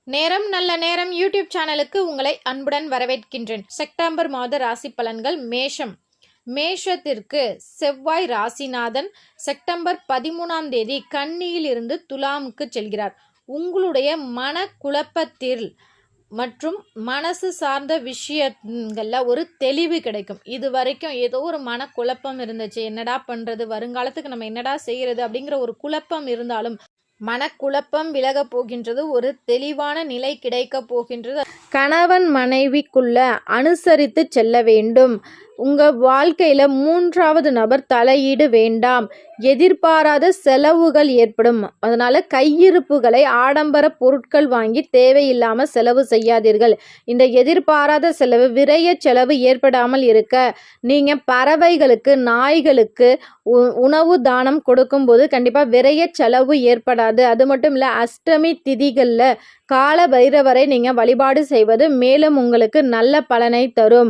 நேரம் நல்ல நேரம் யூடியூப் சேனலுக்கு உங்களை அன்புடன் வரவேற்கின்றேன். செப்டம்பர் மாத ராசி பலன்கள். மேஷத்திற்கு செவ்வாய் ராசிநாதன் செப்டம்பர் 13ஆம் தேதி கன்னியில் இருந்து துலாமுக்கு செல்கிறார். உங்களுடைய மன குழப்பத்தில் மற்றும் மனசு சார்ந்த விஷயங்கள்ல ஒரு தெளிவு கிடைக்கும். இது வரைக்கும் ஏதோ ஒரு மனக்குழப்பம் இருந்துச்சு, என்னடா பண்றது, வருங்காலத்துக்கு நம்ம என்னடா செய்யறது அப்படிங்கிற ஒரு குழப்பம் இருந்தாலும் மனக்குழப்பம் விலக போகின்றது. ஒரு தெளிவான நிலை கிடைக்க போகின்றது. கணவன் மனைவிக்குள்ள அனுசரித்து செல்ல வேண்டும். உங்கள் வாழ்க்கையில் 3வது நபர் தலையீடு வேண்டாம். எதிர்பாராத செலவுகள் ஏற்படும். அதனால் கையிருப்புகளை ஆடம்பர பொருட்கள் வாங்கி தேவையில்லாமல் செலவு செய்யாதீர்கள். இந்த எதிர்பாராத செலவு விரய செலவு ஏற்படாமல் இருக்க நீங்கள் பறவைகளுக்கு நாய்களுக்கு உணவு தானம் கொடுக்கும்போது கண்டிப்பாக விரய செலவு ஏற்படாது. அது மட்டும் இல்லை, அஷ்டமி திதிகளில் கால பைரவரை நீங்கள் வழிபாடு செய்வது மேலும் உங்களுக்கு நல்ல பலனை தரும்.